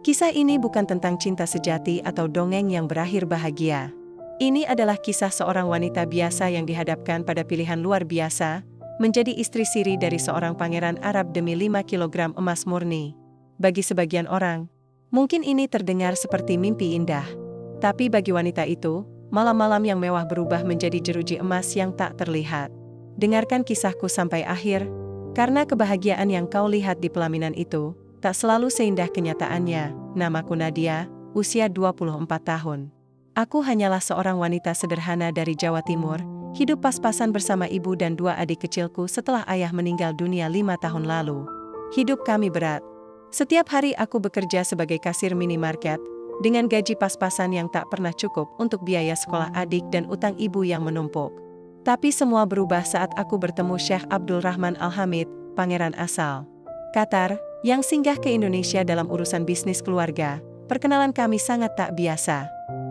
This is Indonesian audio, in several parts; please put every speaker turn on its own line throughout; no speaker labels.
Kisah ini bukan tentang cinta sejati atau dongeng yang berakhir bahagia. Ini adalah kisah seorang wanita biasa yang dihadapkan pada pilihan luar biasa, menjadi istri siri dari seorang pangeran Arab demi 5 kilogram emas murni. Bagi sebagian orang, mungkin ini terdengar seperti mimpi indah. Tapi bagi wanita itu, malam-malam yang mewah berubah menjadi jeruji emas yang tak terlihat. Dengarkan kisahku sampai akhir, karena kebahagiaan yang kau lihat di pelaminan itu, tak selalu seindah kenyataannya. Namaku Nadia, usia 24 tahun. Aku hanyalah seorang wanita sederhana dari Jawa Timur, hidup pas-pasan bersama ibu dan 2 adik kecilku setelah ayah meninggal dunia 5 tahun lalu. Hidup kami berat. Setiap hari aku bekerja sebagai kasir minimarket, dengan gaji pas-pasan yang tak pernah cukup untuk biaya sekolah adik dan utang ibu yang menumpuk. Tapi semua berubah saat aku bertemu Sheikh Abdul Rahman Al-Hamid, pangeran asal Qatar, yang singgah ke Indonesia dalam urusan bisnis keluarga. Perkenalan kami sangat tak biasa.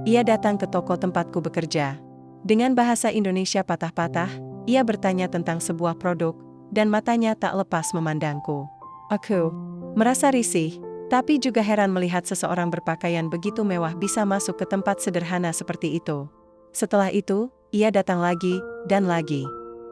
Ia datang ke toko tempatku bekerja. Dengan bahasa Indonesia patah-patah, ia bertanya tentang sebuah produk, dan matanya tak lepas memandangku. Aku merasa risih, tapi juga heran melihat seseorang berpakaian begitu mewah bisa masuk ke tempat sederhana seperti itu. Setelah itu, ia datang lagi, dan lagi.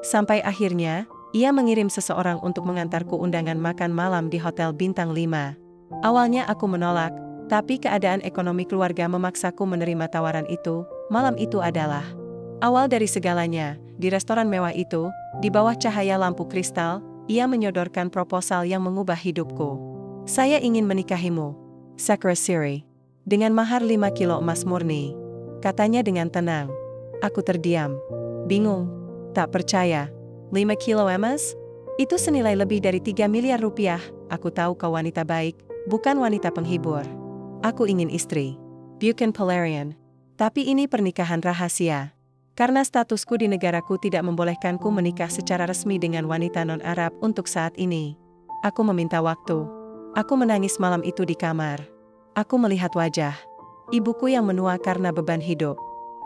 Sampai akhirnya, ia mengirim seseorang untuk mengantarku undangan makan malam di Hotel Bintang 5. Awalnya aku menolak, tapi keadaan ekonomi keluarga memaksaku menerima tawaran itu. Malam itu adalah awal dari segalanya. Di restoran mewah itu, di bawah cahaya lampu kristal, ia menyodorkan proposal yang mengubah hidupku. Saya ingin menikahimu, Sakura Siri, dengan mahar 5 kilo emas murni, katanya dengan tenang. Aku terdiam, bingung, tak percaya. 5 kilo emas? Itu senilai lebih dari 3 miliar rupiah. Aku tahu kau wanita baik, bukan wanita penghibur. Aku ingin istri. Bukan pelarian. Tapi ini pernikahan rahasia. Karena statusku di negaraku tidak membolehkanku menikah secara resmi dengan wanita non-Arab untuk saat ini. Aku meminta waktu. Aku menangis malam itu di kamar. Aku melihat wajah ibuku yang menua karena beban hidup.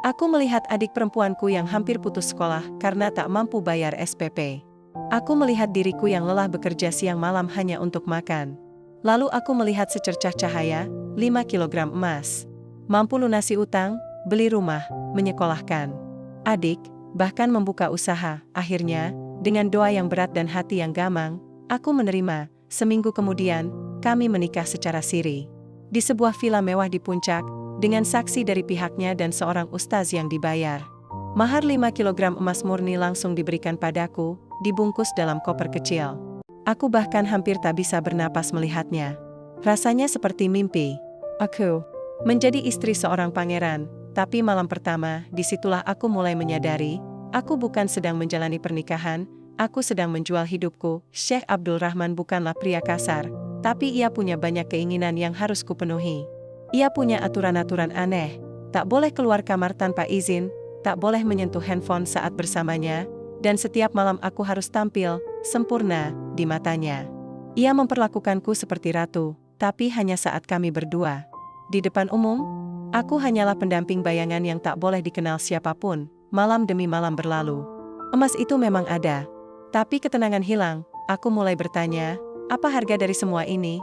Aku melihat adik perempuanku yang hampir putus sekolah karena tak mampu bayar SPP. Aku melihat diriku yang lelah bekerja siang malam hanya untuk makan. Lalu aku melihat secercah cahaya, 5 kilogram emas. Mampu lunasi utang, beli rumah, menyekolahkan adik, bahkan membuka usaha. Akhirnya, dengan doa yang berat dan hati yang gamang, aku menerima. Seminggu kemudian, kami menikah secara siri. Di sebuah villa mewah di puncak, dengan saksi dari pihaknya dan seorang ustaz yang dibayar. Mahar 5 kilogram emas murni langsung diberikan padaku, dibungkus dalam koper kecil. Aku bahkan hampir tak bisa bernapas melihatnya. Rasanya seperti mimpi. Aku menjadi istri seorang pangeran, tapi malam pertama, disitulah aku mulai menyadari, aku bukan sedang menjalani pernikahan, aku sedang menjual hidupku. Sheikh Abdul Rahman bukanlah pria kasar, tapi ia punya banyak keinginan yang harus kupenuhi. Ia punya aturan-aturan aneh, tak boleh keluar kamar tanpa izin, tak boleh menyentuh handphone saat bersamanya, dan setiap malam aku harus tampil sempurna di matanya. Ia memperlakukanku seperti ratu, tapi hanya saat kami berdua. Di depan umum, aku hanyalah pendamping bayangan yang tak boleh dikenal siapapun. Malam demi malam berlalu. Emas itu memang ada, tapi ketenangan hilang. Aku mulai bertanya, apa harga dari semua ini?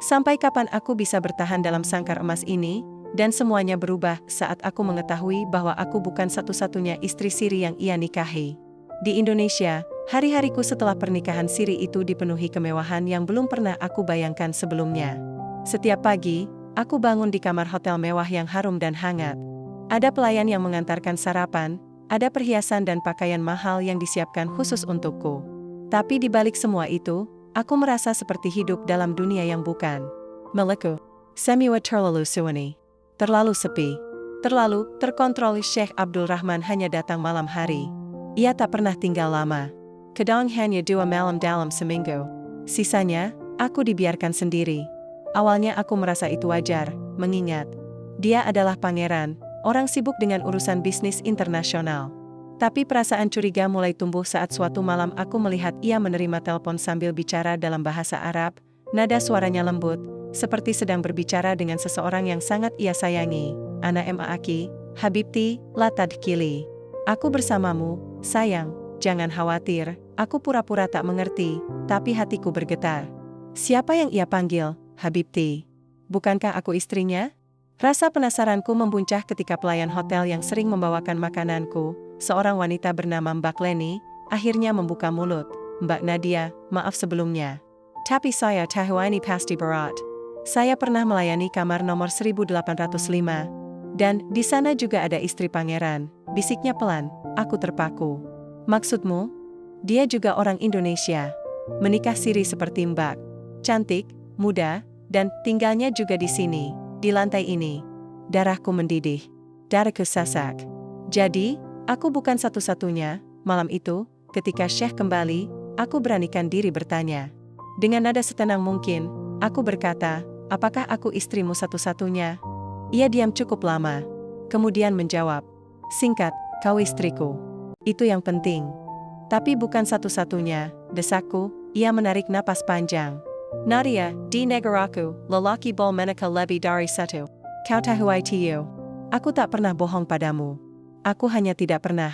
Sampai kapan aku bisa bertahan dalam sangkar emas ini? Dan semuanya berubah saat aku mengetahui bahwa aku bukan satu-satunya istri siri yang ia nikahi. Di Indonesia, hari-hariku setelah pernikahan siri itu dipenuhi kemewahan yang belum pernah aku bayangkan sebelumnya. Setiap pagi, aku bangun di kamar hotel mewah yang harum dan hangat. Ada pelayan yang mengantarkan sarapan, ada perhiasan dan pakaian mahal yang disiapkan khusus untukku. Tapi di balik semua itu, aku merasa seperti hidup dalam dunia yang bukan milikku. Semua terlalu sunyi, terlalu sepi, terlalu terkontrol. Sheikh Abdul Rahman hanya datang malam hari. Ia tak pernah tinggal lama. Kadang hanya 2 malam dalam seminggu. Sisanya, aku dibiarkan sendiri. Awalnya aku merasa itu wajar, mengingat dia adalah pangeran, orang sibuk dengan urusan bisnis internasional. Tapi perasaan curiga mulai tumbuh saat suatu malam aku melihat ia menerima telepon sambil bicara dalam bahasa Arab. Nada suaranya lembut, seperti sedang berbicara dengan seseorang yang sangat ia sayangi. Ana ma'aki, habibti, la tadkili. Aku bersamamu, sayang, jangan khawatir. Aku pura-pura tak mengerti, tapi hatiku bergetar. Siapa yang ia panggil, habibti? Bukankah aku istrinya? Rasa penasaranku membuncah ketika pelayan hotel yang sering membawakan makananku, seorang wanita bernama Mbak Leni, akhirnya membuka mulut. Mbak Nadia, maaf sebelumnya. Tapi saya tahu ini pasti berat. Saya pernah melayani kamar nomor 1805. Dan di sana juga ada istri pangeran, bisiknya pelan, aku terpaku. Maksudmu? Dia juga orang Indonesia. Menikah siri seperti Mbak. Cantik, muda, dan tinggalnya juga di sini, di lantai ini. Darahku mendidih. Darahku sasak. Jadi, aku bukan satu-satunya. Malam itu, ketika Syekh kembali, aku beranikan diri bertanya. Dengan nada setenang mungkin, aku berkata, apakah aku istrimu satu-satunya? Ia diam cukup lama. Kemudian menjawab, singkat, kau istriku. Itu yang penting. Tapi bukan satu-satunya, desakku. Ia menarik napas panjang. Nadia, di negaraku, lelaki bol menikah lebih dari satu. Kau tahu itu. Aku tak pernah bohong padamu. Aku hanya tidak pernah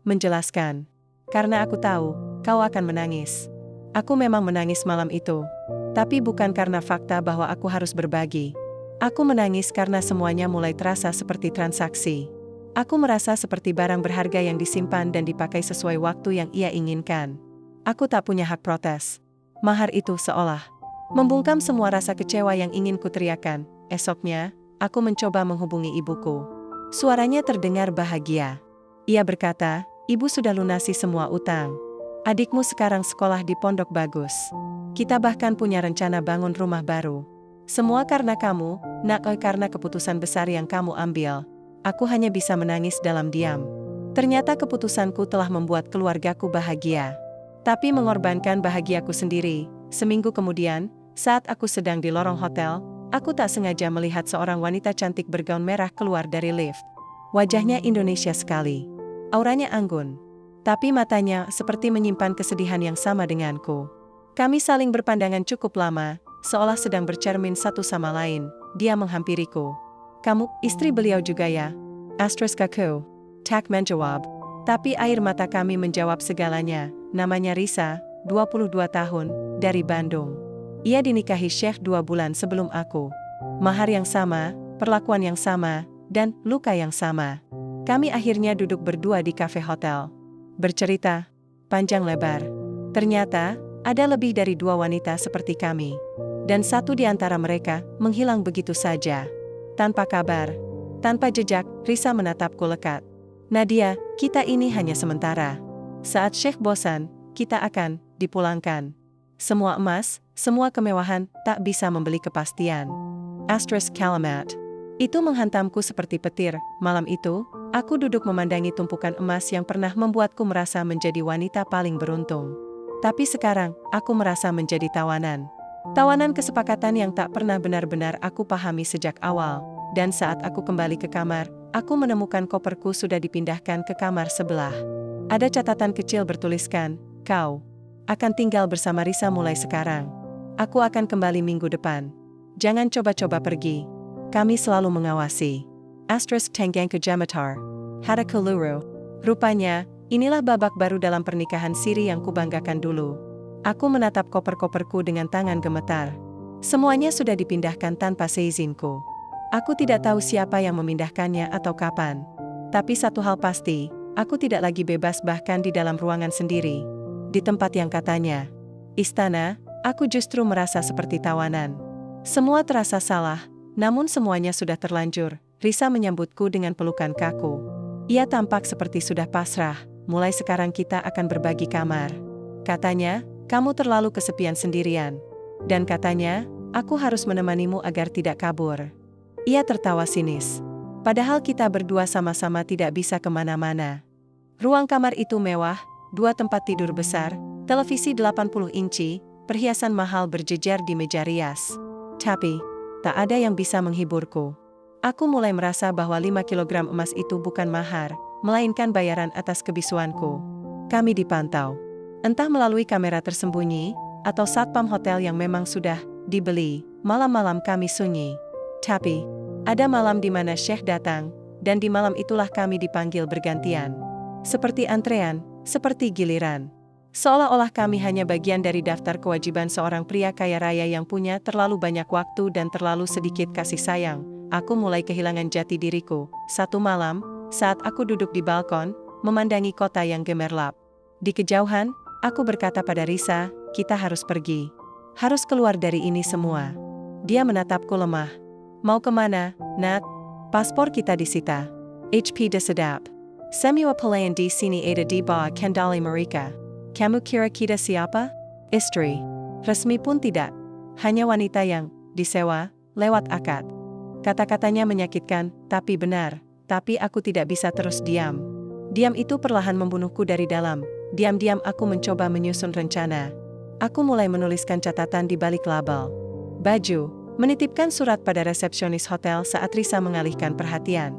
menjelaskan. Karena aku tahu, kau akan menangis. Aku memang menangis malam itu. Tapi bukan karena fakta bahwa aku harus berbagi. Aku menangis karena semuanya mulai terasa seperti transaksi. Aku merasa seperti barang berharga yang disimpan dan dipakai sesuai waktu yang ia inginkan. Aku tak punya hak protes. Mahar itu seolah membungkam semua rasa kecewa yang ingin kuteriakan. Esoknya, aku mencoba menghubungi ibuku. Suaranya terdengar bahagia. Ia berkata, ibu sudah lunasi semua utang. Adikmu sekarang sekolah di pondok bagus. Kita bahkan punya rencana bangun rumah baru. Semua karena kamu, nak, karena keputusan besar yang kamu ambil. Aku hanya bisa menangis dalam diam. Ternyata keputusanku telah membuat keluargaku bahagia. Tapi mengorbankan bahagiaku sendiri. Seminggu kemudian, saat aku sedang di lorong hotel, aku tak sengaja melihat seorang wanita cantik bergaun merah keluar dari lift. Wajahnya Indonesia sekali. Auranya anggun. Tapi matanya seperti menyimpan kesedihan yang sama denganku. Kami saling berpandangan cukup lama, seolah sedang bercermin satu sama lain. Dia menghampiriku. Kamu, istri beliau juga ya? Kaku. Tak menjawab. Tapi air mata kami menjawab segalanya. Namanya Risa, 22 tahun, dari Bandung. Ia dinikahi Syekh 2 bulan sebelum aku. Mahar yang sama, perlakuan yang sama, dan luka yang sama. Kami akhirnya duduk berdua di kafe hotel. Bercerita panjang lebar. Ternyata, ada lebih dari 2 wanita seperti kami. Dan satu di antara mereka menghilang begitu saja. Tanpa kabar, tanpa jejak, Risa menatapku lekat. Nadia, kita ini hanya sementara. Saat Syekh bosan, kita akan dipulangkan. Semua emas, semua kemewahan tak bisa membeli kepastian. Kalimat itu menghantamku seperti petir. Malam itu, aku duduk memandangi tumpukan emas yang pernah membuatku merasa menjadi wanita paling beruntung. Tapi sekarang, aku merasa menjadi tawanan. Tawanan kesepakatan yang tak pernah benar-benar aku pahami sejak awal. Dan saat aku kembali ke kamar, aku menemukan koperku sudah dipindahkan ke kamar sebelah. Ada catatan kecil bertuliskan, kau akan tinggal bersama Risa mulai sekarang. Aku akan kembali minggu depan. Jangan coba-coba pergi. Kami selalu mengawasi. Tenggangku Jamatar. Harakuluru. Rupanya, inilah babak baru dalam pernikahan siri yang kubanggakan dulu. Aku menatap koper-koperku dengan tangan gemetar. Semuanya sudah dipindahkan tanpa seizinku. Aku tidak tahu siapa yang memindahkannya atau kapan. Tapi satu hal pasti, aku tidak lagi bebas bahkan di dalam ruangan sendiri. Di tempat yang katanya istana, aku justru merasa seperti tawanan. Semua terasa salah, namun semuanya sudah terlanjur. Risa menyambutku dengan pelukan kaku. Ia tampak seperti sudah pasrah. Mulai sekarang kita akan berbagi kamar. Katanya, kamu terlalu kesepian sendirian. Dan katanya, aku harus menemanimu agar tidak kabur. Ia tertawa sinis. Padahal kita berdua sama-sama tidak bisa kemana-mana. Ruang kamar itu mewah, 2 tempat tidur besar, televisi 80 inci, perhiasan mahal berjejer di meja rias. Tapi, tak ada yang bisa menghiburku. Aku mulai merasa bahwa 5 kilogram emas itu bukan mahar, melainkan bayaran atas kebisuanku. Kami dipantau. Entah melalui kamera tersembunyi, atau satpam hotel yang memang sudah dibeli. Malam-malam kami sunyi. Tapi, ada malam di mana Syekh datang, dan di malam itulah kami dipanggil bergantian. Seperti antrean, seperti giliran. Seolah-olah kami hanya bagian dari daftar kewajiban seorang pria kaya raya yang punya terlalu banyak waktu dan terlalu sedikit kasih sayang. Aku mulai kehilangan jati diriku. Satu malam, saat aku duduk di balkon, memandangi kota yang gemerlap. Di kejauhan, aku berkata pada Risa, kita harus pergi. Harus keluar dari ini semua. Dia menatapku lemah. Mau kemana, Nat? Paspor kita disita. HP disedap. Semua pelayan di sini ada di bawah kendali mereka. Kamu kira kita siapa? Istri. Resmi pun tidak. Hanya wanita yang disewa lewat akad. Kata-katanya menyakitkan, tapi benar. Tapi aku tidak bisa terus diam. Diam itu perlahan membunuhku dari dalam. Diam-diam aku mencoba menyusun rencana. Aku mulai menuliskan catatan di balik label baju, menitipkan surat pada resepsionis hotel saat Risa mengalihkan perhatian.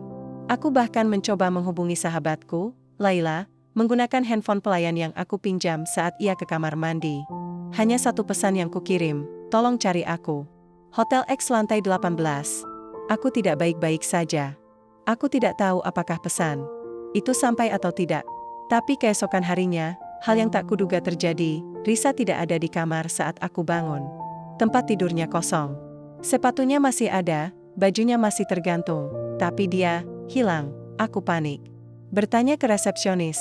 Aku bahkan mencoba menghubungi sahabatku, Laila, menggunakan handphone pelayan yang aku pinjam saat ia ke kamar mandi. Hanya satu pesan yang kukirim, tolong cari aku. Hotel X lantai 18. Aku tidak baik-baik saja. Aku tidak tahu apakah pesan itu sampai atau tidak. Tapi keesokan harinya, hal yang tak kuduga terjadi. Risa tidak ada di kamar saat aku bangun. Tempat tidurnya kosong. Sepatunya masih ada, bajunya masih tergantung. Tapi dia hilang. Aku panik. Bertanya ke resepsionis,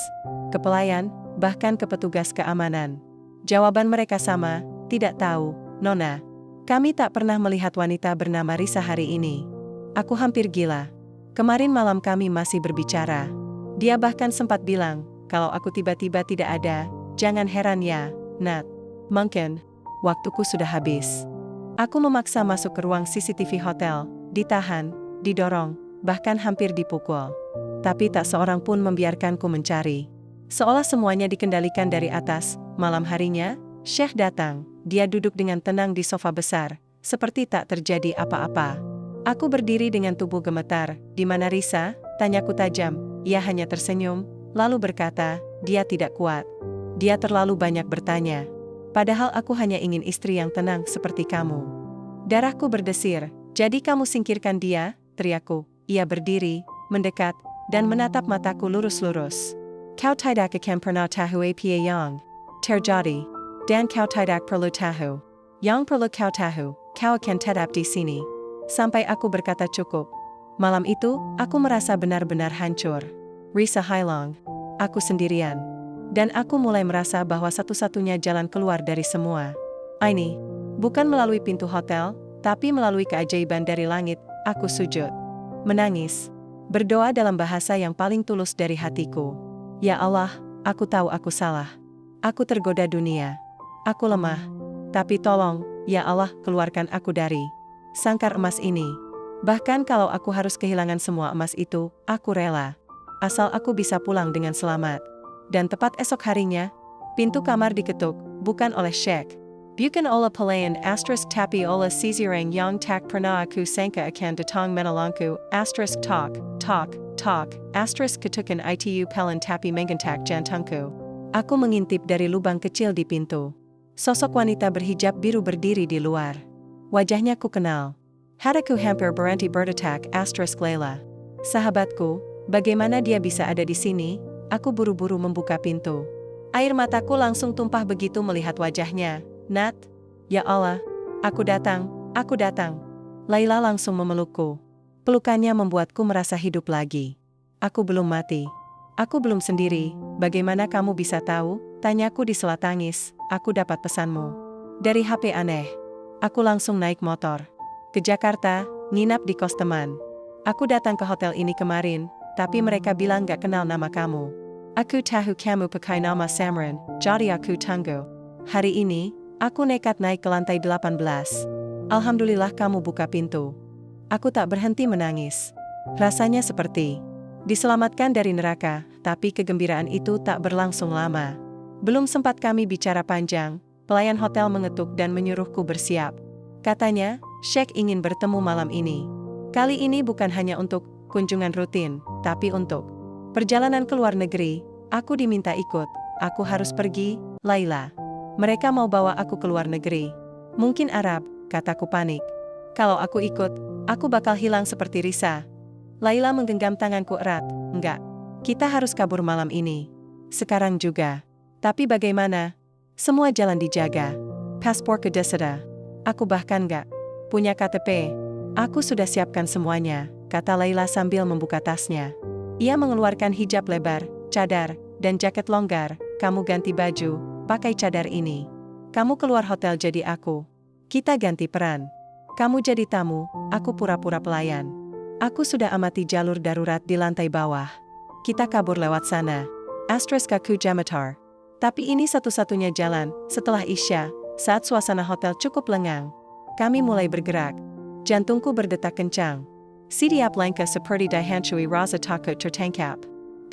ke pelayan, bahkan ke petugas keamanan. Jawaban mereka sama, tidak tahu, Nona. Kami tak pernah melihat wanita bernama Risa hari ini. Aku hampir gila. Kemarin malam kami masih berbicara. Dia bahkan sempat bilang, kalau aku tiba-tiba tidak ada, jangan heran ya, Nat. Mungkin, waktuku sudah habis. Aku memaksa masuk ke ruang CCTV hotel, ditahan, didorong, bahkan hampir dipukul. Tapi tak seorang pun membiarkanku mencari. Seolah semuanya dikendalikan dari atas. Malam harinya, Sheikh datang. Dia duduk dengan tenang di sofa besar, seperti tak terjadi apa-apa. Aku berdiri dengan tubuh gemetar. Di mana Risa? Tanyaku tajam. Ia hanya tersenyum, lalu berkata, dia tidak kuat. Dia terlalu banyak bertanya. Padahal aku hanya ingin istri yang tenang seperti kamu. Darahku berdesir. Jadi kamu singkirkan dia? Teriakku. Ia berdiri, mendekat, dan menatap mataku lurus-lurus. Kau tidak akan pernah tahu apa yang terjadi. Dan kau tidak perlu tahu. Yang perlu kau tahu, kau akan tetap di sini. Sampai aku berkata cukup. Malam itu, aku merasa benar-benar hancur. Risa hilang. Aku sendirian. Dan aku mulai merasa bahwa satu-satunya jalan keluar dari semua ini bukan melalui pintu hotel, tapi melalui keajaiban dari langit. Aku sujud, menangis, berdoa dalam bahasa yang paling tulus dari hatiku. Ya Allah, aku tahu aku salah. Aku tergoda dunia. Aku lemah. Tapi tolong, ya Allah, keluarkan aku dari sangkar emas ini. Bahkan kalau aku harus kehilangan semua emas itu, aku rela. Asal aku bisa pulang dengan selamat. Dan tepat esok harinya, pintu kamar diketuk, bukan oleh Sheikh. Bukan oleh pelayan tapi oleh seseorang yang tak pernah aku sangka akan datang menolongku, talk, ketukan itu pelan tapi menggentak jantungku. Aku mengintip dari lubang kecil di pintu. Sosok wanita berhijab biru berdiri di luar. Wajahnya ku kenal. Hatiku hampir berhenti berdetak, Leila. Sahabatku, bagaimana dia bisa ada di sini? Aku buru-buru membuka pintu. Air mataku langsung tumpah begitu melihat wajahnya. Nat, ya Allah, aku datang. Laila langsung memelukku. Pelukannya membuatku merasa hidup lagi. Aku belum mati. Aku belum sendiri. Bagaimana kamu bisa tahu? Tanyaku di sela tangis. Aku dapat pesanmu dari HP aneh. Aku langsung naik motor ke Jakarta, nginap di kos teman. Aku datang ke hotel ini kemarin, tapi mereka bilang gak kenal nama kamu. Aku tahu kamu pakai nama Samran, jadi aku tunggu. Hari ini, aku nekat naik ke lantai 18. Alhamdulillah kamu buka pintu. Aku tak berhenti menangis. Rasanya seperti diselamatkan dari neraka, tapi kegembiraan itu tak berlangsung lama. Belum sempat kami bicara panjang, pelayan hotel mengetuk dan menyuruhku bersiap. Katanya, Sheikh ingin bertemu malam ini. Kali ini bukan hanya untuk kunjungan rutin, tapi untuk perjalanan ke luar negeri. Aku diminta ikut. Aku harus pergi, Laila. Mereka mau bawa aku ke luar negeri. Mungkin Arab, kataku panik. Kalau aku ikut, aku bakal hilang seperti Risa. Laila menggenggam tanganku erat. Enggak. Kita harus kabur malam ini. Sekarang juga. Tapi bagaimana? Semua jalan dijaga. Paspor kedesera. Aku bahkan gak punya KTP. Aku sudah siapkan semuanya, kata Laila sambil membuka tasnya. Ia mengeluarkan hijab lebar, cadar, dan jaket longgar. Kamu ganti baju, pakai cadar ini. Kamu keluar hotel jadi aku. Kita ganti peran. Kamu jadi tamu, aku pura-pura pelayan. Aku sudah amati jalur darurat di lantai bawah. Kita kabur lewat sana. Kaku Jamatar. Tapi ini satu-satunya jalan. Setelah Isya, saat suasana hotel cukup lengang, kami mulai bergerak. Jantungku berdetak kencang. Sidiap langkah seperti dihancui rasa takut tertangkap.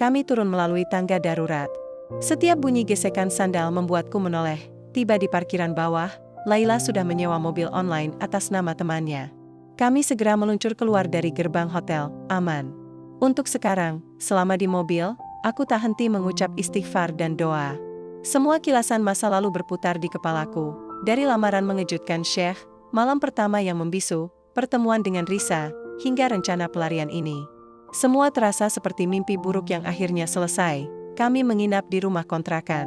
Kami turun melalui tangga darurat. Setiap bunyi gesekan sandal membuatku menoleh. Tiba di parkiran bawah, Laila sudah menyewa mobil online atas nama temannya. Kami segera meluncur keluar dari gerbang hotel, aman. Untuk sekarang, selama di mobil, aku tak henti mengucap istighfar dan doa. Semua kilasan masa lalu berputar di kepalaku, dari lamaran mengejutkan Sheikh, malam pertama yang membisu, pertemuan dengan Risa, hingga rencana pelarian ini. Semua terasa seperti mimpi buruk yang akhirnya selesai. Kami menginap di rumah kontrakan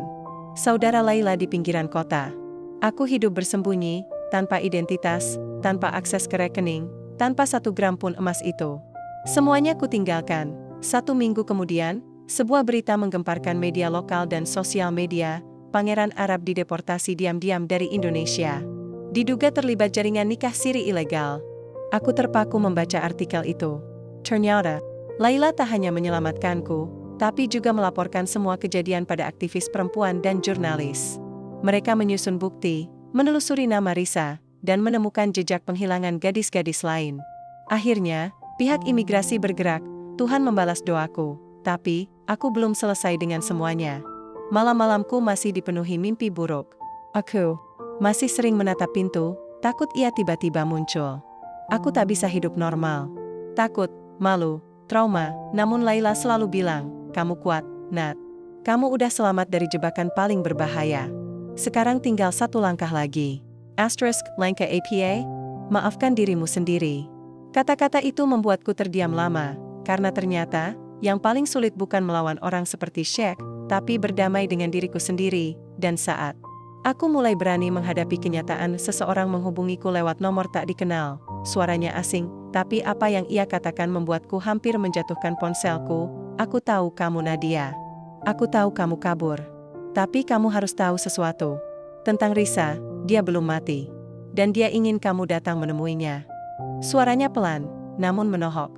saudara Laila di pinggiran kota. Aku hidup bersembunyi, tanpa identitas, tanpa akses ke rekening, tanpa 1 gram pun emas itu. Semuanya kutinggalkan. 1 minggu kemudian, sebuah berita menggemparkan media lokal dan sosial media, Pangeran Arab dideportasi diam-diam dari Indonesia. Diduga terlibat jaringan nikah siri ilegal. Aku terpaku membaca artikel itu. Ternyata, Laila tak hanya menyelamatkanku, tapi juga melaporkan semua kejadian pada aktivis perempuan dan jurnalis. Mereka menyusun bukti, menelusuri nama Risa, dan menemukan jejak penghilangan gadis-gadis lain. Akhirnya, pihak imigrasi bergerak, Tuhan membalas doaku. Tapi, aku belum selesai dengan semuanya. Malam-malamku masih dipenuhi mimpi buruk. Aku masih sering menatap pintu, takut ia tiba-tiba muncul. Aku tak bisa hidup normal. Takut, malu, trauma, namun Laila selalu bilang, kamu kuat, Nat. Kamu udah selamat dari jebakan paling berbahaya. Sekarang tinggal 1 langkah lagi. Langkah APA? Maafkan dirimu sendiri. Kata-kata itu membuatku terdiam lama, karena ternyata, yang paling sulit bukan melawan orang seperti Sheikh, tapi berdamai dengan diriku sendiri, dan saat aku mulai berani menghadapi kenyataan seseorang menghubungiku lewat nomor tak dikenal, suaranya asing, tapi apa yang ia katakan membuatku hampir menjatuhkan ponselku. Aku tahu kamu Nadia. Aku tahu kamu kabur. Tapi kamu harus tahu sesuatu. Tentang Risa, dia belum mati. Dan dia ingin kamu datang menemuinya. Suaranya pelan, namun menohok.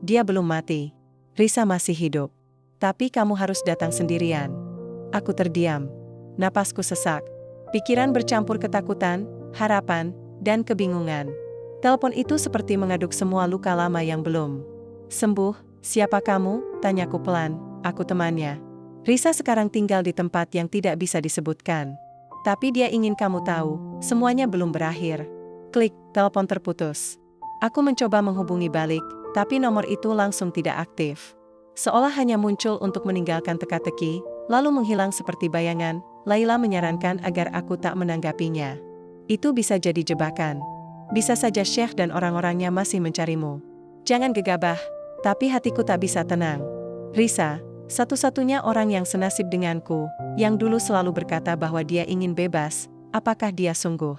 Dia belum mati. Risa masih hidup. Tapi kamu harus datang sendirian. Aku terdiam. Napasku sesak. Pikiran bercampur ketakutan, harapan, dan kebingungan. Telepon itu seperti mengaduk semua luka lama yang belum sembuh. Siapa kamu? Tanyaku pelan. Aku temannya. Risa sekarang tinggal di tempat yang tidak bisa disebutkan. Tapi dia ingin kamu tahu, semuanya belum berakhir. Klik, telepon terputus. Aku mencoba menghubungi balik, tapi nomor itu langsung tidak aktif. Seolah hanya muncul untuk meninggalkan teka-teki, lalu menghilang seperti bayangan. Laila menyarankan agar aku tak menanggapinya. Itu bisa jadi jebakan. Bisa saja Sheikh dan orang-orangnya masih mencarimu. Jangan gegabah. Tapi hatiku tak bisa tenang. Risa, satu-satunya orang yang senasib denganku, yang dulu selalu berkata bahwa dia ingin bebas, apakah dia sungguh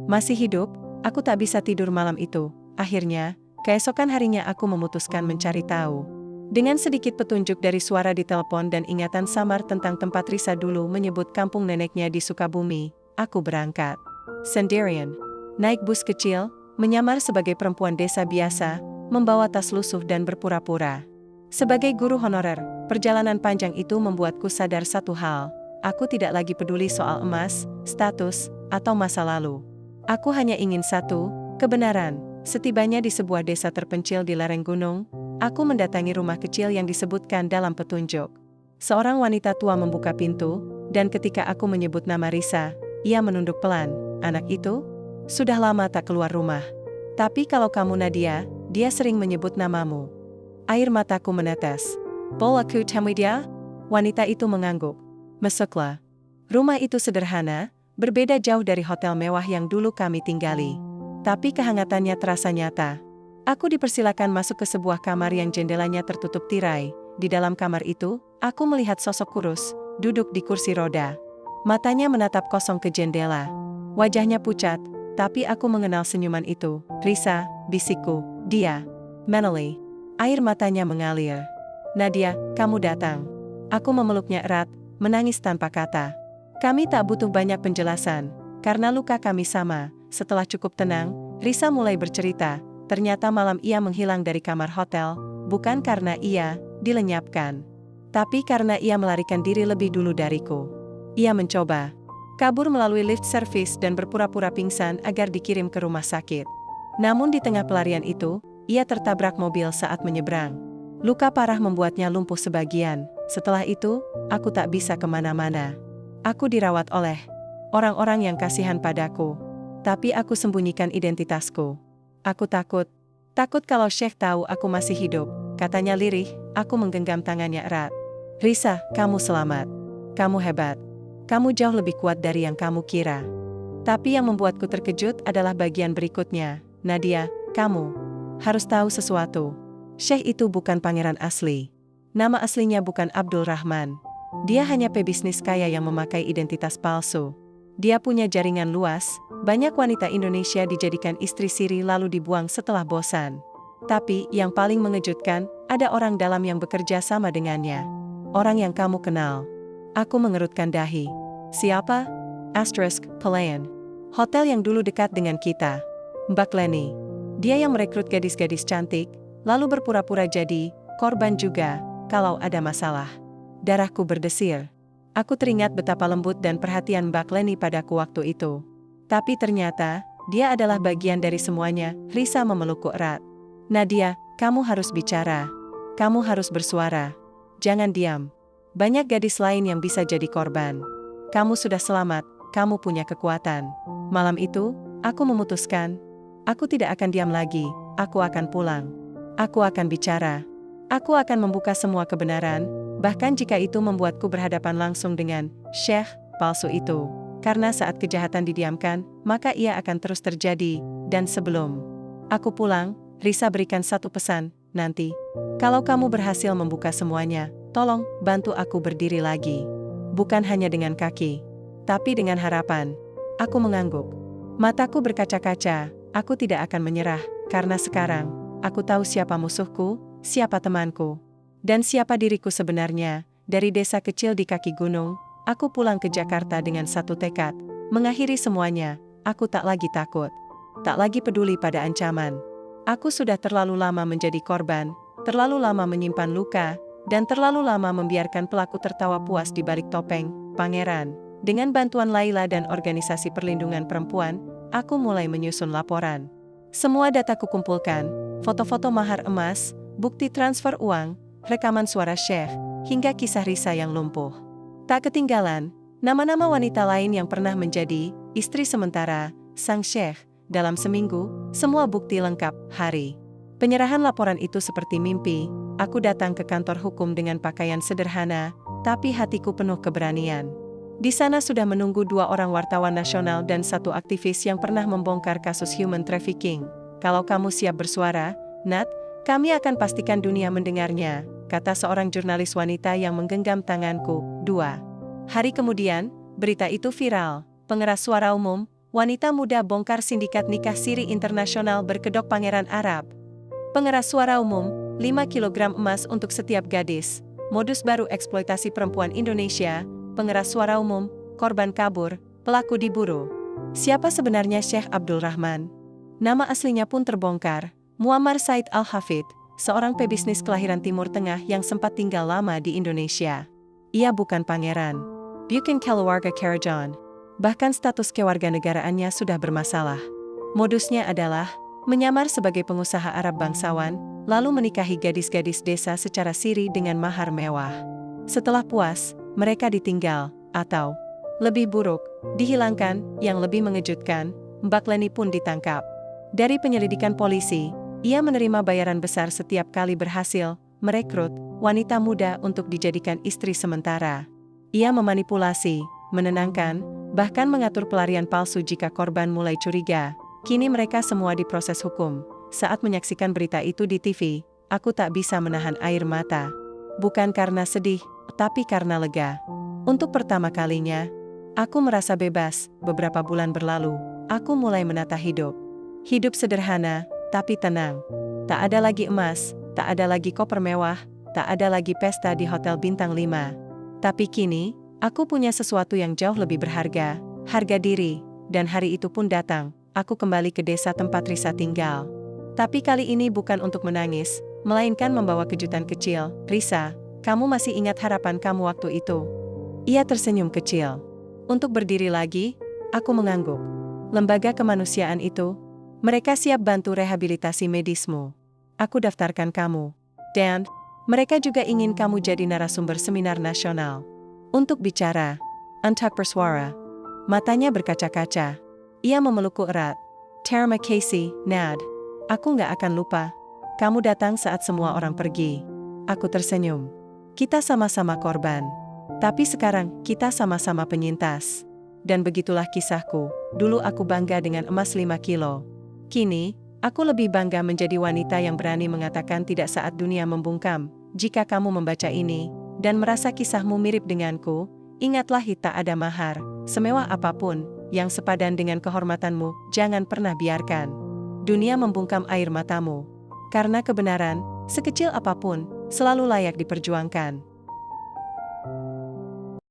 masih hidup? Aku tak bisa tidur malam itu. Akhirnya, keesokan harinya aku memutuskan mencari tahu. Dengan sedikit petunjuk dari suara di telepon dan ingatan samar tentang tempat Risa dulu menyebut kampung neneknya di Sukabumi, aku berangkat. Sendirian. Naik bus kecil, menyamar sebagai perempuan desa biasa, membawa tas lusuh dan berpura-pura. Sebagai guru honorer, perjalanan panjang itu membuatku sadar satu hal. Aku tidak lagi peduli soal emas, status, atau masa lalu. Aku hanya ingin satu, kebenaran. Setibanya di sebuah desa terpencil di lereng gunung, aku mendatangi rumah kecil yang disebutkan dalam petunjuk. Seorang wanita tua membuka pintu, dan ketika aku menyebut nama Risa, ia menunduk pelan. Anak itu sudah lama tak keluar rumah. Tapi kalau kamu Nadia, dia sering menyebut namamu. Air mataku menetes. Boleh aku temui dia? Wanita itu mengangguk. Masuklah. Rumah itu sederhana, berbeda jauh dari hotel mewah yang dulu kami tinggali. Tapi kehangatannya terasa nyata. Aku dipersilakan masuk ke sebuah kamar yang jendelanya tertutup tirai. Di dalam kamar itu, aku melihat sosok kurus, duduk di kursi roda. Matanya menatap kosong ke jendela. Wajahnya pucat, tapi aku mengenal senyuman itu. Risa, bisikku, dia. Manly. Air matanya mengalir. Nadia, kamu datang. Aku memeluknya erat, menangis tanpa kata. Kami tak butuh banyak penjelasan, karena luka kami sama. Setelah cukup tenang, Risa mulai bercerita. Ternyata malam ia menghilang dari kamar hotel, bukan karena ia dilenyapkan, tapi karena ia melarikan diri lebih dulu dariku. Ia mencoba kabur melalui lift service dan berpura-pura pingsan agar dikirim ke rumah sakit. Namun di tengah pelarian itu, ia tertabrak mobil saat menyeberang. Luka parah membuatnya lumpuh sebagian. Setelah itu, aku tak bisa kemana-mana. Aku dirawat oleh orang-orang yang kasihan padaku. Tapi aku sembunyikan identitasku. Aku takut kalau Sheikh tahu aku masih hidup, katanya lirih. Aku menggenggam tangannya erat. Risa, kamu selamat. Kamu hebat. Kamu jauh lebih kuat dari yang kamu kira. Tapi yang membuatku terkejut adalah bagian berikutnya. Nadia, kamu harus tahu sesuatu. Sheikh itu bukan pangeran asli. Nama aslinya bukan Abdul Rahman. Dia hanya pebisnis kaya yang memakai identitas palsu. Dia punya jaringan luas, banyak wanita Indonesia dijadikan istri siri lalu dibuang setelah bosan. Tapi yang paling mengejutkan, ada orang dalam yang bekerja sama dengannya. Orang yang kamu kenal. Aku mengerutkan dahi. Siapa? Pelayan. Hotel yang dulu dekat dengan kita. Mbak Leni. Dia yang merekrut gadis-gadis cantik, lalu berpura-pura jadi korban juga kalau ada masalah. Darahku berdesir. Aku teringat betapa lembut dan perhatian Mbak Leni padaku waktu itu. Tapi ternyata, dia adalah bagian dari semuanya. Risa memelukku erat. Nadia, kamu harus bicara. Kamu harus bersuara. Jangan diam. Banyak gadis lain yang bisa jadi korban. Kamu sudah selamat, kamu punya kekuatan. Malam itu, aku memutuskan. Aku tidak akan diam lagi, aku akan pulang. Aku akan bicara. Aku akan membuka semua kebenaran, bahkan jika itu membuatku berhadapan langsung dengan Sheikh palsu itu. Karena saat kejahatan didiamkan, maka ia akan terus terjadi, dan sebelum aku pulang, Risa berikan satu pesan, nanti. Kalau kamu berhasil membuka semuanya, tolong bantu aku berdiri lagi. Bukan hanya dengan kaki, tapi dengan harapan. Aku mengangguk. Mataku berkaca-kaca, aku tidak akan menyerah, karena sekarang, aku tahu siapa musuhku, siapa temanku, dan siapa diriku sebenarnya. Dari desa kecil di kaki gunung, aku pulang ke Jakarta dengan satu tekad, mengakhiri semuanya. Aku tak lagi takut, tak lagi peduli pada ancaman. Aku sudah terlalu lama menjadi korban, terlalu lama menyimpan luka, dan terlalu lama membiarkan pelaku tertawa puas di balik topeng pangeran. Dengan bantuan Laila dan organisasi perlindungan perempuan, aku mulai menyusun laporan. Semua data kukumpulkan, foto-foto mahar emas, bukti transfer uang, rekaman suara Sheikh, hingga kisah Risa yang lumpuh. Tak ketinggalan, nama-nama wanita lain yang pernah menjadi istri sementara sang Sheikh. Dalam seminggu, semua bukti lengkap. Hari penyerahan laporan itu seperti mimpi. Aku datang ke kantor hukum dengan pakaian sederhana, tapi hatiku penuh keberanian. Di sana sudah menunggu 2 orang wartawan nasional dan 1 aktivis yang pernah membongkar kasus human trafficking. Kalau kamu siap bersuara, Nat, kami akan pastikan dunia mendengarnya, kata seorang jurnalis wanita yang menggenggam tanganku. 2 hari kemudian, berita itu viral. Pengeras suara umum, wanita muda bongkar sindikat nikah siri internasional berkedok Pangeran Arab. Pengeras suara umum, 5 kilogram emas untuk setiap gadis. Modus baru eksploitasi perempuan Indonesia. Pengeras suara umum, korban kabur, pelaku diburu. Siapa sebenarnya Sheikh Abdul Rahman? Nama aslinya pun terbongkar. Muammar Said Al-Hafid, seorang pebisnis kelahiran Timur Tengah yang sempat tinggal lama di Indonesia. Ia bukan pangeran. Bukan keluarga Karajan. Bahkan status kewarganegaraannya sudah bermasalah. Modusnya adalah menyamar sebagai pengusaha Arab bangsawan, lalu menikahi gadis-gadis desa secara siri dengan mahar mewah. Setelah puas, mereka ditinggal, atau lebih buruk, dihilangkan. Yang lebih mengejutkan, Mbak Leni pun ditangkap. Dari penyelidikan polisi, ia menerima bayaran besar setiap kali berhasil merekrut wanita muda untuk dijadikan istri sementara. Ia memanipulasi, menenangkan, bahkan mengatur pelarian palsu jika korban mulai curiga. Kini mereka semua diproses hukum. Saat menyaksikan berita itu di TV, aku tak bisa menahan air mata. Bukan karena sedih, tapi karena lega. Untuk pertama kalinya, Aku merasa bebas. Beberapa bulan berlalu, aku mulai menata hidup. Hidup sederhana, tapi tenang. Tak ada lagi emas, tak ada lagi koper mewah, tak ada lagi pesta di hotel bintang 5. Tapi kini, aku punya sesuatu yang jauh lebih berharga, harga diri, dan hari itu pun datang. Aku kembali ke desa tempat Risa tinggal. Tapi kali ini bukan untuk menangis, melainkan membawa kejutan kecil. Risa, kamu masih ingat harapan kamu waktu itu? Ia tersenyum kecil. Untuk berdiri lagi, aku mengangguk. Lembaga kemanusiaan itu, mereka siap bantu rehabilitasi medismu. Aku daftarkan kamu. Dan, mereka juga ingin kamu jadi narasumber seminar nasional. Untuk bicara, untuk bersuara. Matanya berkaca-kaca. Ia memelukku erat. Terima kasih, Nad. Aku nggak akan lupa. Kamu datang saat semua orang pergi. Aku tersenyum. Kita sama-sama korban. Tapi sekarang, kita sama-sama penyintas. Dan begitulah kisahku. Dulu aku bangga dengan emas 5 kilo. Kini, aku lebih bangga menjadi wanita yang berani mengatakan tidak saat dunia membungkam. Jika kamu membaca ini, dan merasa kisahmu mirip denganku, ingatlah tak ada mahar, semewah apapun, yang sepadan dengan kehormatanmu, jangan pernah biarkan dunia membungkam air matamu. Karena kebenaran, sekecil apapun, selalu layak diperjuangkan.